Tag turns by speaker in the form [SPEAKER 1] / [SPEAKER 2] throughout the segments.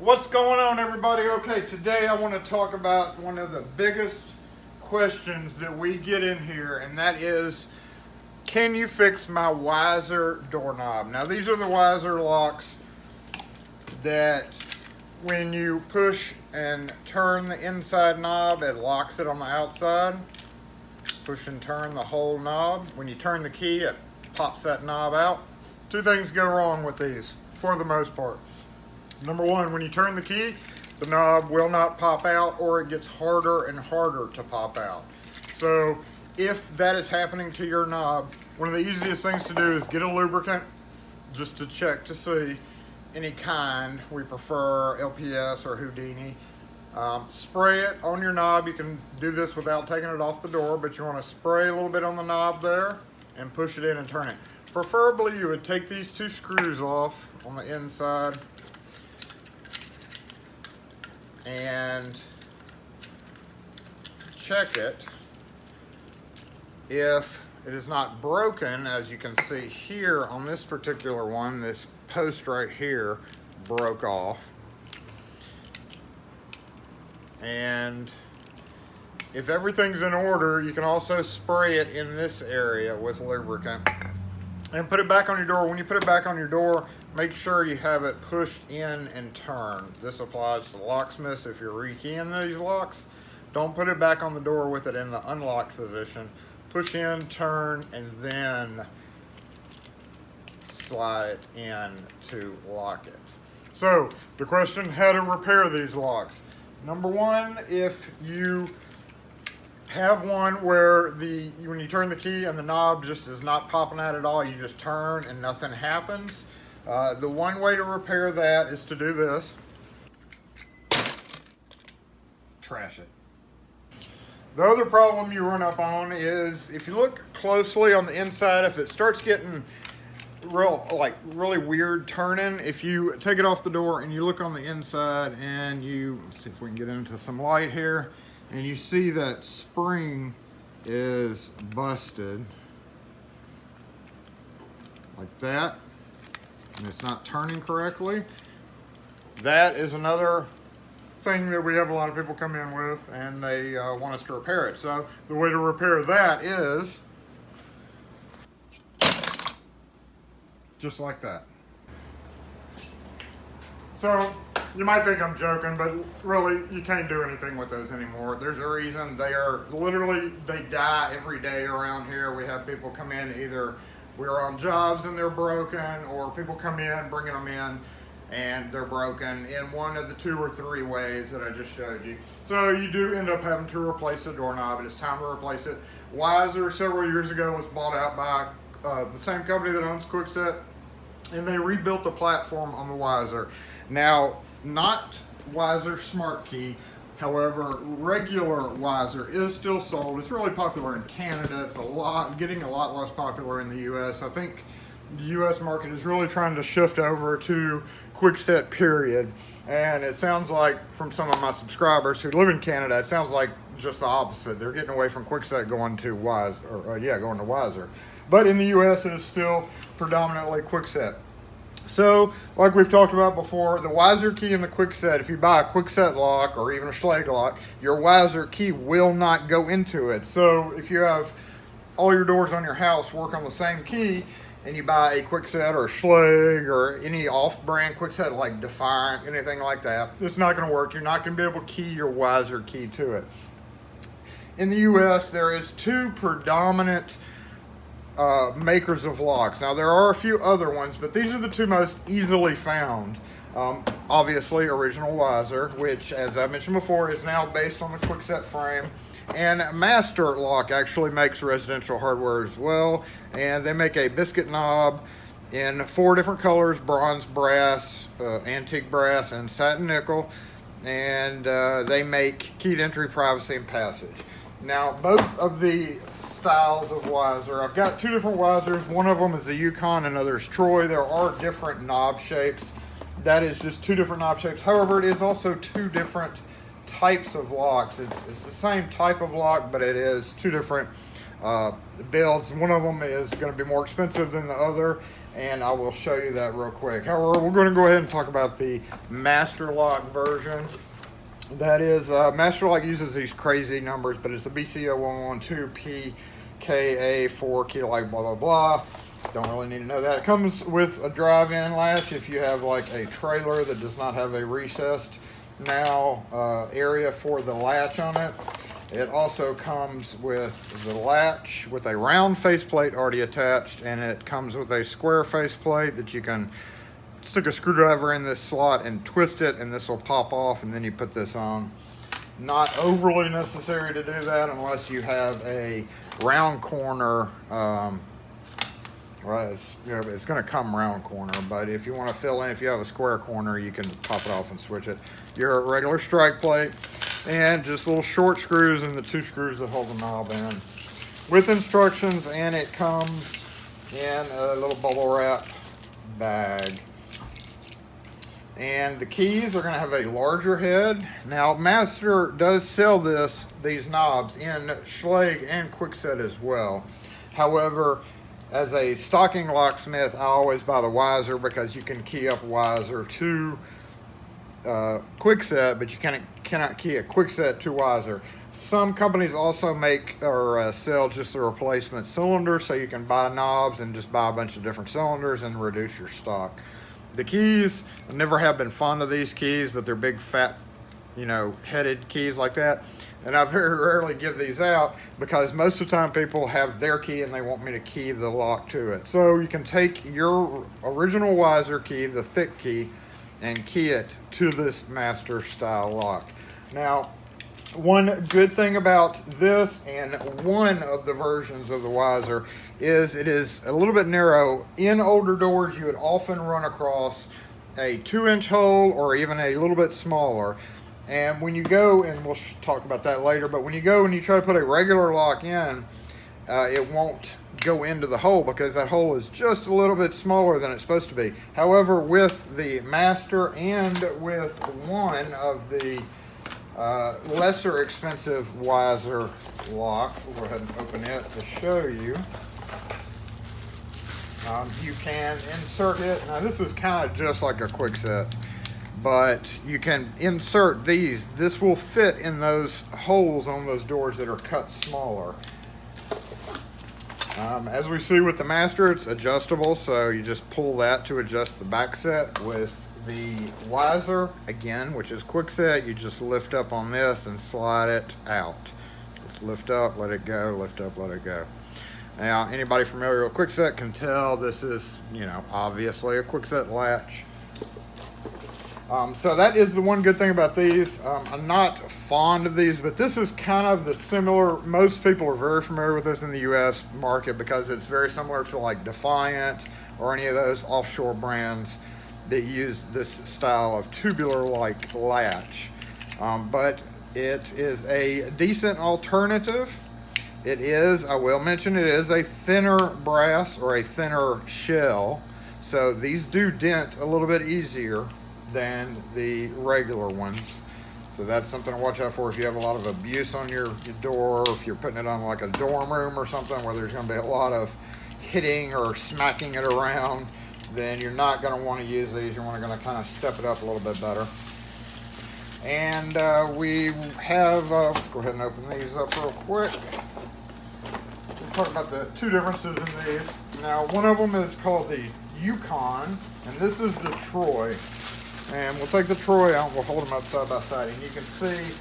[SPEAKER 1] What's going on, everybody? Okay, today I want to talk about one of the biggest questions that we get in here, and that is, can you fix my Weiser doorknob? Now, these are the Weiser locks that when you push and turn the inside knob, it locks it on the outside. Push and turn the whole knob. When you turn the key, it pops that knob out. Two things go wrong with these, for the most part. Number one, when you turn the key, the knob will not pop out, or it gets harder and harder to pop out. So if that is happening to your knob, one of the easiest things to do is get a lubricant just to check to see any kind. We prefer LPS or Houdini. Spray it on your knob. You can do this without taking it off the door, but you want to spray a little bit on the knob there and push it in and turn it. Preferably you would take these two screws off on the inside and check it. If it is not broken, as you can see here on this particular one, this post right here broke off. And if everything's in order, you can also spray it in this area with lubricant and put it back on your door. When you put it back on your door, make sure you have it pushed in and turned. This applies to locksmiths. If you're rekeying these locks, don't put it back on the door with it in the unlocked position. Push in, turn, and then slide it in to lock it. So the question, how to repair these locks. Number one, if you have one where when you turn the key and the knob just is not popping out at all, you just turn and nothing happens. The one way to repair that is to do this. Trash it. The other problem you run up on is if you look closely on the inside, if it starts getting really weird turning, if you take it off the door and you look on the inside and let's see if we can get into some light here, and you see that spring is busted like that, and it's not turning correctly. That is another thing that we have a lot of people come in with, and they want us to repair it. So the way to repair that is just like that. So you might think I'm joking, but really you can't do anything with those anymore. There's a reason. They die every day around here. We have people come in, either we're on jobs and they're broken, or people come in bringing them in and they're broken in one of the 2 or 3 ways that I just showed you. So you do end up having to replace the doorknob. It is time to replace it. Weiser several years ago was bought out by the same company that owns Kwikset, and they rebuilt the platform on the Weiser. Now, not Weiser Smart Key, however, regular Weiser is still sold. It's really popular in Canada. It's getting a lot less popular in the US. I think the US market is really trying to shift over to Kwikset, period. And it sounds like, from some of my subscribers who live in Canada, it sounds like just the opposite. They're getting away from Kwikset, going to Weiser. But in the US, it is still predominantly Kwikset. So, like we've talked about before, the Weiser key and the Kwikset, if you buy a Kwikset lock or even a Schlage lock, your Weiser key will not go into it. So if you have all your doors on your house work on the same key, and you buy a Kwikset or a Schlage or any off-brand Kwikset like Defiant, anything like that, it's not going to work. You're not going to be able to key your Weiser key to it. In the US, there is 2 predominant makers of locks. Now, there are a few other ones, but these are the 2 most easily found. Obviously, original Weiser, which, as I mentioned before, is now based on the Kwikset frame. And Master Lock actually makes residential hardware as well, and they make a biscuit knob in 4 different colors: bronze, brass, antique brass, and satin nickel. And they make keyed entry, privacy, and passage. Now, both of the styles of Weiser, I've got 2 different Weisers. One of them is the Yukon, another is Troy. There are different knob shapes. That is just 2 different knob shapes. However, it is also 2 different types of locks. It's the same type of lock, but it is 2 different builds. One of them is going to be more expensive than the other, and I will show you that real quick. However, we're going to go ahead and talk about the Master Lock version. That is, Master Lock uses these crazy numbers, but it's a BCO112PKA4 Kilo blah blah blah. Don't really need to know that. It comes with a drive-in latch if you have like a trailer that does not have a recessed area for the latch on it. It also comes with the latch with a round faceplate already attached, and it comes with a square faceplate that you can stick a screwdriver in this slot and twist it, and this will pop off, and then you put this on. Not overly necessary to do that unless you have a round corner. Well, it's going to come round corner, but if you want to fill in, if you have a square corner, you can pop it off and switch it. Your regular strike plate, and just little short screws and the 2 screws that hold the knob in. With instructions, and it comes in a little bubble wrap bag. And the keys are going to have a larger head. Now, Master does sell these knobs in Schlage and Kwikset as well. However, as a stocking locksmith, I always buy the Weiser because you can key up Weiser to Kwikset, but you cannot key a Kwikset to Weiser. Some companies also make or sell just a replacement cylinder, so you can buy knobs and just buy a bunch of different cylinders and reduce your stock. The keys, I never have been fond of these keys, but they're big fat, headed keys like that. And I very rarely give these out because most of the time people have their key and they want me to key the lock to it. So you can take your original Weiser key, the thick key, and key it to this Master style lock. Now, one good thing about this and one of the versions of the Weiser is it is a little bit narrow. In older doors, you would often run across a 2-inch hole or even a little bit smaller. And when you go, and we'll talk about that later, but when you go and you try to put a regular lock in, it won't go into the hole because that hole is just a little bit smaller than it's supposed to be. However, with the Master and with one of the lesser expensive Weiser lock, we'll go ahead and open it to show you. You can insert it. Now this is kind of just like a Kwikset, but you can insert these. This will fit in those holes on those doors that are cut smaller. As we see with the Master, it's adjustable, so you just pull that to adjust the back set. With the Weiser, again, which is Kwikset, you just lift up on this and slide it out. Just lift up, let it go, lift up, let it go. Now, anybody familiar with Kwikset can tell this is, obviously a Kwikset latch. So that is the one good thing about these. I'm not fond of these, but this is kind of the similar. Most people are very familiar with this in the U.S. market because it's very similar to like Defiant or any of those offshore brands that use this style of tubular-like latch. But it is a decent alternative. It is, I will mention, it is a thinner brass or a thinner shell. So these do dent a little bit easier than the regular ones. So that's something to watch out for if you have a lot of abuse on your door, or if you're putting it on like a dorm room or something where there's going to be a lot of hitting or smacking it around, then you're not going to want to use these. You're going to kind of step it up a little bit better. And we have, let's go ahead and open these up real quick. We'll talk about the two differences in these. Now, one of them is called the Yukon, and this is the Troy. And we'll take the Troy out, we'll hold them up side by side, and you can see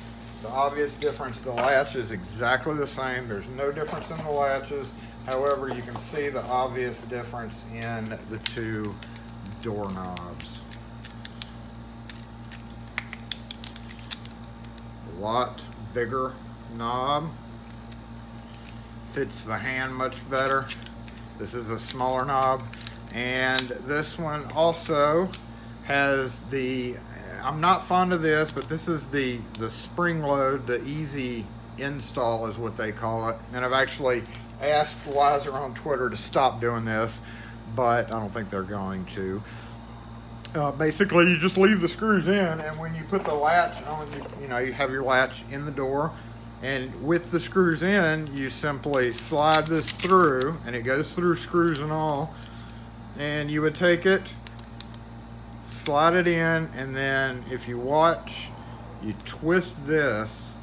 [SPEAKER 1] the obvious difference. The latch is exactly the same. There's no difference in the latches. However, you can see the obvious difference in the two doorknobs. A lot bigger knob. Fits the hand much better. This is a smaller knob. And this one also has the, I'm not fond of this, but this is the spring load, the easy install is what they call it. And I've actually asked Weiser on Twitter to stop doing this, but I don't think they're going to. Basically, you just leave the screws in, and when you put the latch on, you have your latch in the door, And with the screws in, you simply slide this through, and it goes through screws and all. And you would take it, slide it in, and then if you watch, you twist this,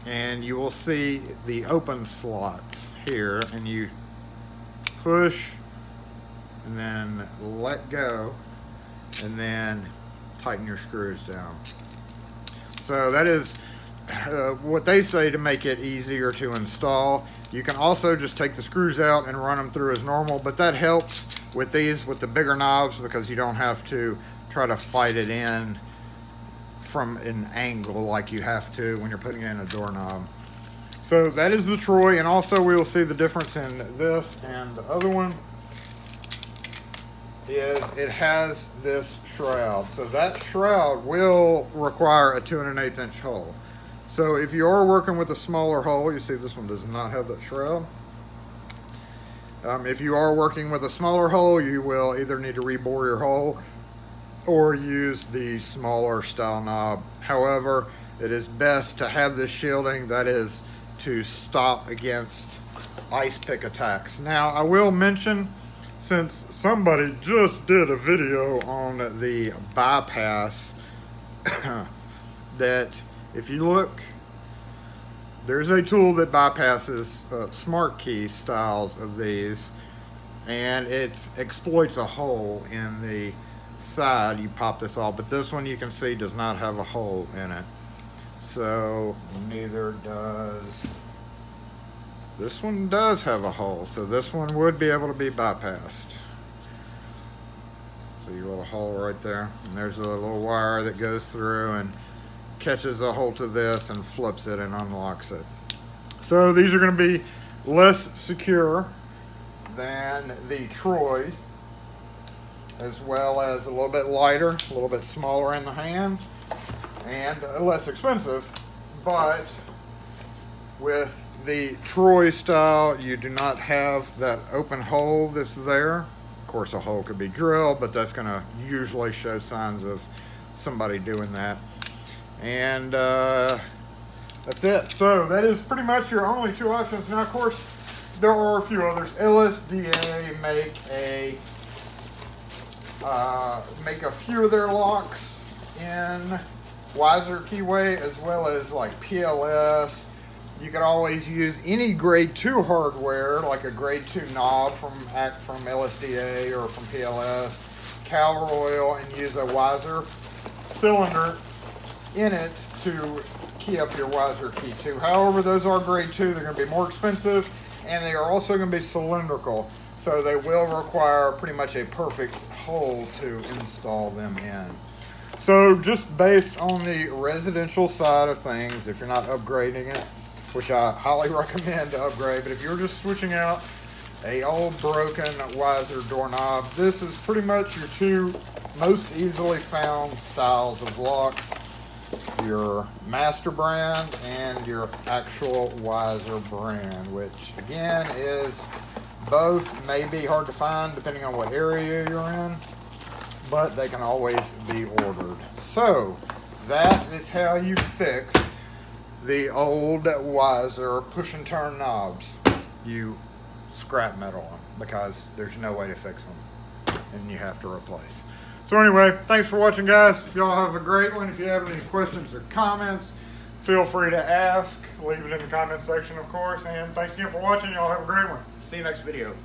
[SPEAKER 1] and you will see the open slots here, and you push, and then let go, and then tighten your screws down. So that is what they say to make it easier to install. You can also just take the screws out and run them through as normal, but that helps with these, with the bigger knobs, because you don't have to try to fight it in from an angle like you have to when you're putting in a doorknob. So that is the Troy, and also we will see the difference in this and the other one is it has this shroud. So that shroud will require a 2 1/8 inch hole. So if you are working with a smaller hole, you see this one does not have that shroud. If you are working with a smaller hole, you will either need to rebore your hole or use the smaller style knob. However, it is best to have this shielding, that is to stop against ice pick attacks. Now I will mention, since somebody just did a video on the bypass, that if you look, there's a tool that bypasses smart key styles of these, and it exploits a hole in the side. You pop this off, but this one you can see does not have a hole in it. So neither does this one. Does have a hole, so this one would be able to be bypassed. See your little hole right there, and there's a little wire that goes through and catches a hold to this and flips it and unlocks it. So these are going to be less secure than the Troy, as well as a little bit lighter, a little bit smaller in the hand, and less expensive. But with the Troy style, you do not have that open hole that's there. Of course, a hole could be drilled, but that's going to usually show signs of somebody doing that. And that's it. So that is pretty much your only two options. Now, of course, there are a few others. LSDA make a few of their locks in Weiser keyway, as well as like PLS. You can always use any grade 2 hardware, like a grade 2 knob from LSDA or from PLS, Calroyal, and use a Weiser cylinder in it to key up your Weiser key 2. However, those are grade 2. They're going to be more expensive, and they are also going to be cylindrical, so they will require pretty much a perfect hole to install them in. So just based on the residential side of things, if you're not upgrading it, which I highly recommend to upgrade, but if you're just switching out a old broken Weiser doorknob, this is pretty much your two most easily found styles of locks: your master brand and your actual Weiser brand, which again is both may be hard to find depending on what area you're in, but they can always be ordered. So that is how you fix the old Weiser push and turn knobs. You scrap metal them because there's no way to fix them and you have to replace. So anyway, thanks for watching, guys. Y'all have a great one. If you have any questions or comments, feel free to ask. Leave it in the comment section, of course. And thanks again for watching. Y'all have a great one. See you next video.